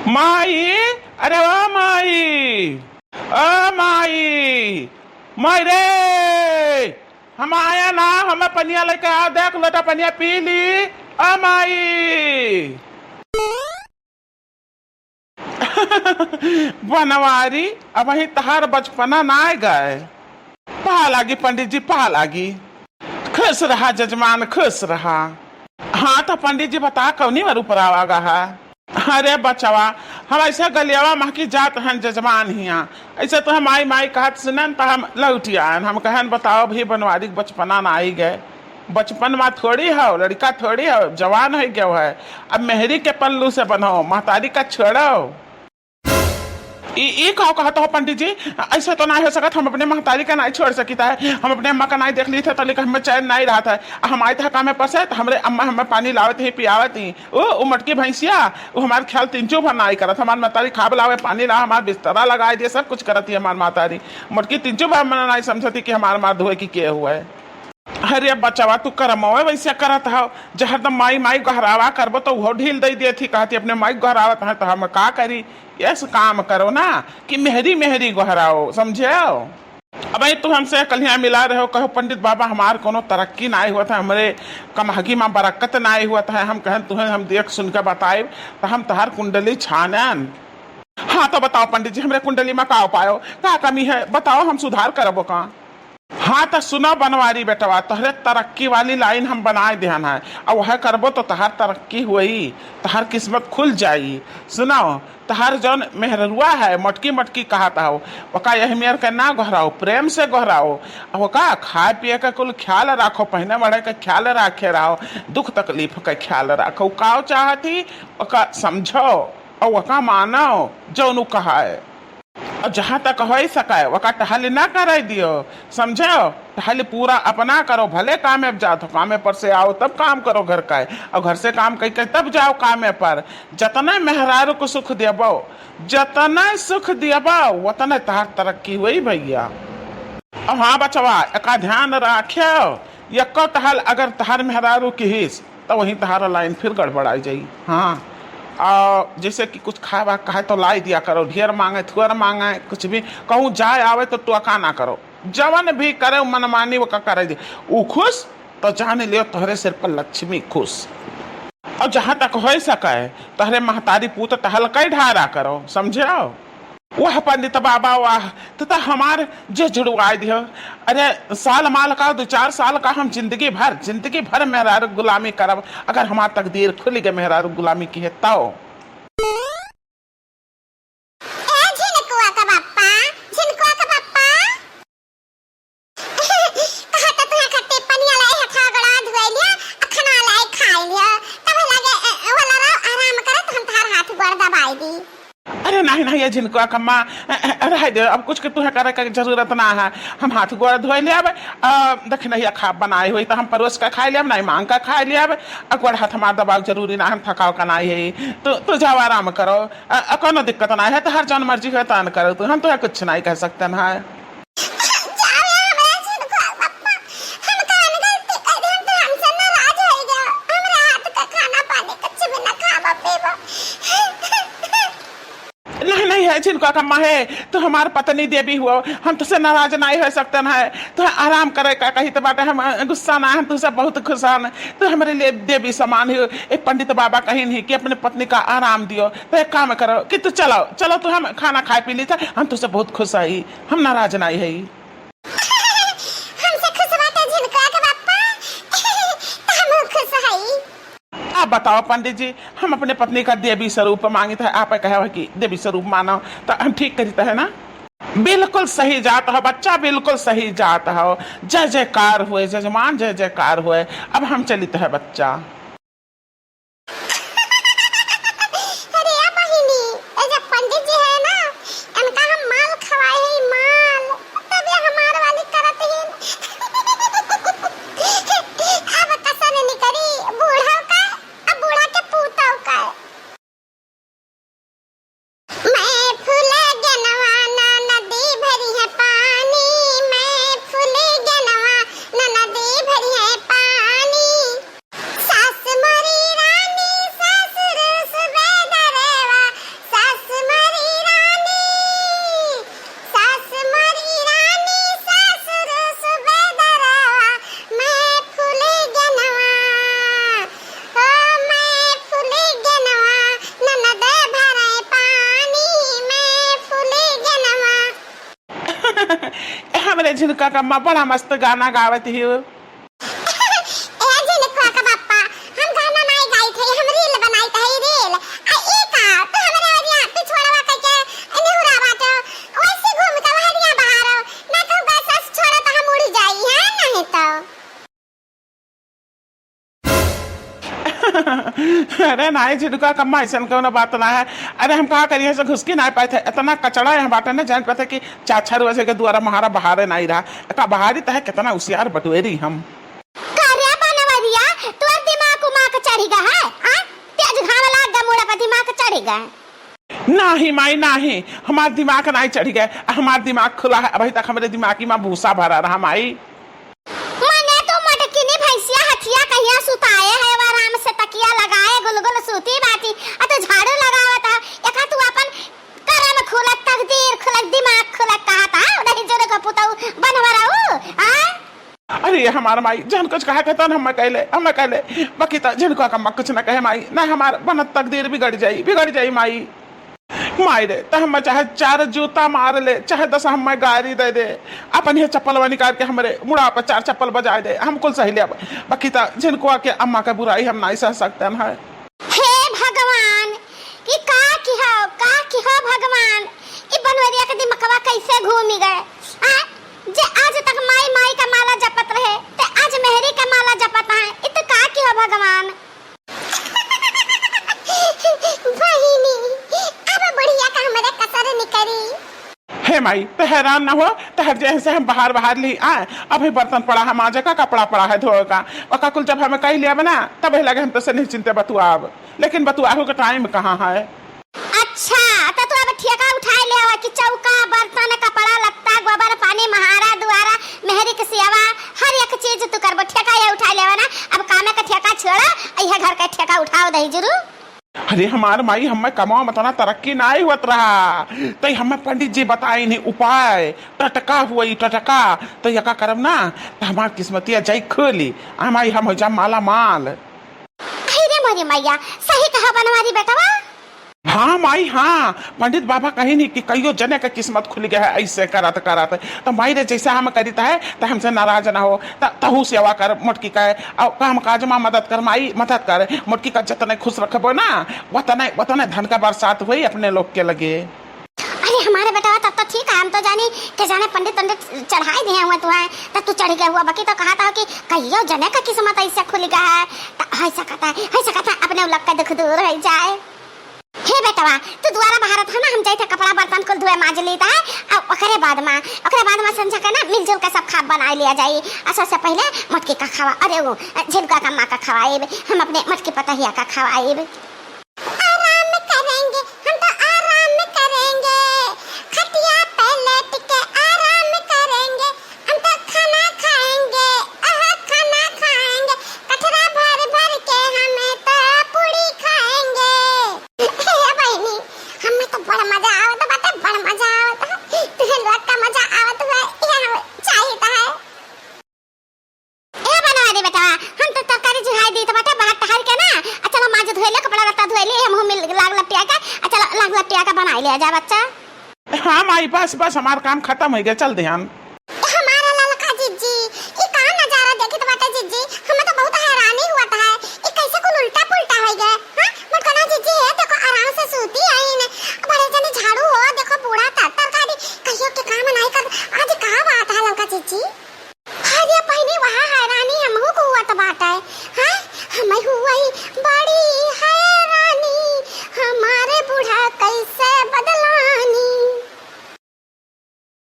माई, अरे ओ माई, ओ माई, माई रे, हम आया ना, हमें पनिया लेके आ, देख लोटा पनिया पी ली। ओ माई बनवारी अब वही तहार बचपना ना आए गए। पहा लागी पंडित जी, पहा लागी। खुश रहा जजमान, खुश रहा। हाँ तो पंडित जी बता कौनी वर ऊपर आवागा है। अरे बचवा, हम ऐसे गलियावा माँ की जात हैं जजमान हिया। ऐसे तो हम आई माई कहत सुनन तो हम लौटी आयन। हम कहन बताओ भी बनवारी बचपना ना आई गए। बचपन में थोड़ी है, लड़का थोड़ी है, जवान हो गया है। अब मेहरी के पल्लू से बनो, महतारी का छोड़ो। ई कहो कहता हो पंडित जी, ऐसा तो ना हो सकता। हम अपने महतारी का नहीं छोड़ सकता है। हम अपने अम्मा का नहीं देख ली थे तो लेकिन हमें चैन नहीं रहा था। हम आए थे काम पर से तो हमारे अम्मा हमें पानी लावत ही पियावत ही। वो मटकी भैंसिया वो हमारे ख्याल तीनचू भर नहीं करत। हमारी महतारी खाब लावे, पानी ला, हमारा बिस्तरा लगाए दिए, सब कुछ करती है हमारी महतारी। मटकी तीनचू भर मैंने नहीं समझती कि हमारे मार धोए की क्या हुआ है। अरे बचवा तू करमोए वैसे करत हो। जहर दम माई माई गहरावा करबो तो वो ढील दे दिए थी। कहती अपने माई गहरावत है तो हम का करी। यस काम करो ना कि मेहरी मेहरी गहराओ, समझे। अब तू हमसे कलिया मिला रहे हो, कहो पंडित बाबा हमार कोनो तरक्की ना हुआ था, हमारे कमहगी में बरकत ना हुआ था। हम कहें तुम्हें हम देख सुन के बताए तो हम तहार कुंडली छानन। हाँ तो बताओ पंडित जी, हमारे कुंडली में का उपाय हो, का कमी है बताओ, हम सुधार करबो का। हाँ तो सुनो बनवारी बेटवा, तोहरे तरक्की वाली लाइन हम बनाए ध्यान है। और वह करबो तो तहार तरक्की हुई, तहार किस्मत खुल जाई। सुनो, तहार जौन मेहरुआ है मटकी मटकी कहता हो, वका यही मेर के ना गहराओ, प्रेम से गहराओ। और वका खाए पिए का कुल ख्याल रखो, पहने बढ़े का ख्याल रखे रहो, दुख तकलीफ का ख्याल रखो। का चाहती वका समझो और वका मानो जौनु कहा है। और जहां तक हो सके वका टहल ना कर दियो, समझो। टहल पूरा अपना करो, भले कामे जाओ, कामे पर से आओ तब काम करो घर का, और घर से काम करके तब जाओ कामे पर। जतने मेहरारू को सुख देबो, जतने सुख देबो उतने तहार तरक्की हुई भैया। और हाँ बचवा, एक ध्यान रखियो, यको टहल अगर तहार मेहरारू की हिस तो वही तहारा लाइन फिर गड़बड़ाई जाई। हाँ, और जैसे कि कुछ खावा कहे तो लाई दिया करो, ढेर मांगे थुअर मांगे, कुछ भी कहूँ जाए आवे तो टोका ना करो। जवन भी करे मनमानी वो का करे दे, वो खुश तो जाने लियो तोहरे सिर पर लक्ष्मी खुश। और जहां तक हो सके तोहरे महतारी पूत टहल कई ढारा करो, समझे। वह पंडित बाबा वाह तो हमारे जे जुड़वाए दियो। अरे साल माल का 2-4 साल का हम जिंदगी भर मेहरारू गुलामी करब। अगर हमार तकदीर खुल गए मेहरारू गुलामी की है तो। अरे नहीं नहीं ये जिनको कम्मा रह दे, अब कुछ के तुम्हें करे का जरूरत ना है। हम हाथ गोड़ धोए ले अब देख नहीं खा बनाई हुई तो हम परोस का खाई ले, नहीं मांग का खाई ले। अब गोड़ हाथ हमार दबाव जरूरी ना, हम थकाव का नहीं है तो जाओ आराम करो। कोनो दिक्कत ना है, तो हर जौन मर्जी है तो करो, तो हम तो कुछ नहीं कह सकते ना है। जिनको कम्मा है तो हमारे पत्नी देवी हुआ, हम तुझसे नाराज नहीं हो सकते ना है। तो आराम करे का कही तो बाटे, हम गुस्सा ना, हम तुझसे बहुत खुश हैं। तो हमारे लिए देवी समान हो। एक पंडित बाबा कहीं नहीं कि अपने पत्नी का आराम दियो, तो एक काम करो कि तू चलो चलो, तो हम खाना खाए पी ली था, हम तुझसे बहुत खुश आई, हम नाराज नहीं है। आप बताओ पंडित जी, हम अपने पत्नी का देवी स्वरूप मांगे थे, आप कहे कि देवी स्वरूप मानो तो हम ठीक करते है ना। बिल्कुल सही जात हो बच्चा, बिल्कुल सही जात हो। जय जयकार हुए जजमान, जय जयकार हुए। अब हम चलित है बच्चा। ले झिनका का अम्मा बड़ा मस्त गाना गावत ही हो। ए झिनका का पापा हम गाना नहीं गाई थे, हम रील बनाई थे रील। आ ई का तो हमरे ओरिया पिछवाड़वा कह के नेहुरा बाटे वैसे घूम के हरिया बाहर ना तो बस छोड़ा तो हम उड़ जाई है नहीं तो। अरे नहीं झिनका कम्मा ऐसा कौन बात ना है। अरे हम कहा करिए से घुस के नहीं पाए थे, इतना कचड़ा है बाटे ना जान पाते कि चाचा रोजे के द्वारा महारा बहारे नहीं रहा का बहारी तह कितना होशियार बटुएरी हम कार्या बनवरिया तोर दिमाग उमा के चढ़ीगा है। हां तेज घाव लाग ग मोड़ा पर दिमाग चढ़ीगा। नहीं माई नहीं, हमार दिमाग नहीं चढ़ी गए, हमार दिमाग खुला है। अभी तक हमारे दिमागी में भूसा भरा रहा माई। मने तो मटकिनी भैंसिया हथिया कहिया सुताए है आराम से तकिया लगाए गुलगुल सूती बाती आ तो झाड़ू लगावत है। एका तू अपन करम खुलत तकदीर खुलत दिमाग खुलत कहता नहीं जोरे का पुताऊ बनवराऊ। हां अरे हमार माई जन कुछ कहा कहता हम कहले बाकी तो जिनको का कुछ ना कहे माई ना हमार बनत तकदीर बिगड़ जाई माई। माई रे तो हम चाहे 4 जूता मार ले चाहे 10 हम गाड़ी दे दे अपन ये चप्पल निकाल के हमारे मुड़ा पर 4 चप्पल बजा दे हम कुल सही ले। बाकी तो जिनको के अम्मा का बुराई हम नहीं सह सकते हैं। हे भगवान ई का की हो भगवान ई बनवरिया के दिमागवा कैसे घूमी गए। हां जे आज तक माई माई का माला जपत रहे ते आज मेहरी का माला जपत है। इ तो का की हो भगवान। बहिनी अब बढ़िया का हमारे कसर निकरी। हे माई तो हैरान ना हो तो हर जैसे हम बाहर ली आए अभी बर्तन पड़ा है माजे का कपड़ा पड़ा है धोए का और कुल जब हमें कही लिया बना तब लगे हम तो से नहीं चिंते बतुआब लेकिन बतुआबो का टाइम कहाँ है। अच्छा तो तू अब ठेका उठाए ले आवा कि चौका बर्तन कपड़ा लत्ता गोबर पानी महारा दुआरा मेहरी के सेवा हर एक चीज तू करबो ठेका ये उठाए लेवा ना। अब कामे का ठेका छोड़ा यह घर का ठेका उठाओ दही जरूर। अरे हमार माई हमें कमाओ मतना तरक्की नहीं होत रहा तो हमें पंडित जी बताई नहीं उपाय टटका हुई टटका तो यका करम ना तो हमार किस्मतिया जाई खोली हमारी हम हो जा माला माल। अरे मोरी मैया सही कहा बनवारी बेटवा। हाँ माई हाँ पंडित बाबा कही नहीं कि कईयो जने का किस्मत खुल गया है ऐसे करत तो माई रे जैसा हम करीता है तो हमसे नाराज ना हो तहु सेवा कर मोटकी का काम काज में मदद कर माई मदद कर मोटकी का जतने खुश रखबो ना वतने धन का बरसात हुई अपने लोग के लगे। अरे हमारे बेटा तब तो ठीक है हम तो जाने पंडित चढ़ाई दिए हुए तू है तब तू चढ़ गया हुआ। बाकी तो कहा था कि कईयो जने का किस्मत ऐसा खुल गया है ऐसा कहता है अपने लग का दुख दूर हो जाए। हे बेटवा तू द्वारा बाहर था ना हम जाई थे कपड़ा बर्तन कुल धोए माज लेता है और ओकरे बाद में संझा के ना मिलजुल के सब खा बना लिया जाई। अच्छा से पहले मटकी का खावा अरे वो झिनका का माँ का खवाएब हम अपने मटकी पतहिया का खवाएब। आराम करेंगे हम तो आराम करेंगे खटिया पे लेट के आराम करेंगे हम तो खाना खाएंगे खाना खाएंगे कटरा भर भर के हमें तो पूरी खाएंगे। बहनी हमें तो बड़ा मजा आवत बाटे बड़ा मजा आवत तुहे लोग का मजा आवत है ये चाहिए है। ए बनवा दे बेटा हम तो तरकारी जुहाई दी तो बाटे बाहर टहल के ना चलो माज धोए ले कपड़ा लत्ता धोए ले हम मिल लाग लपटिया का चलो लाग लपटिया का बना ले जा बच्चा। हाँ माई बस हमारा काम खत्म हो गया चल ध्यान।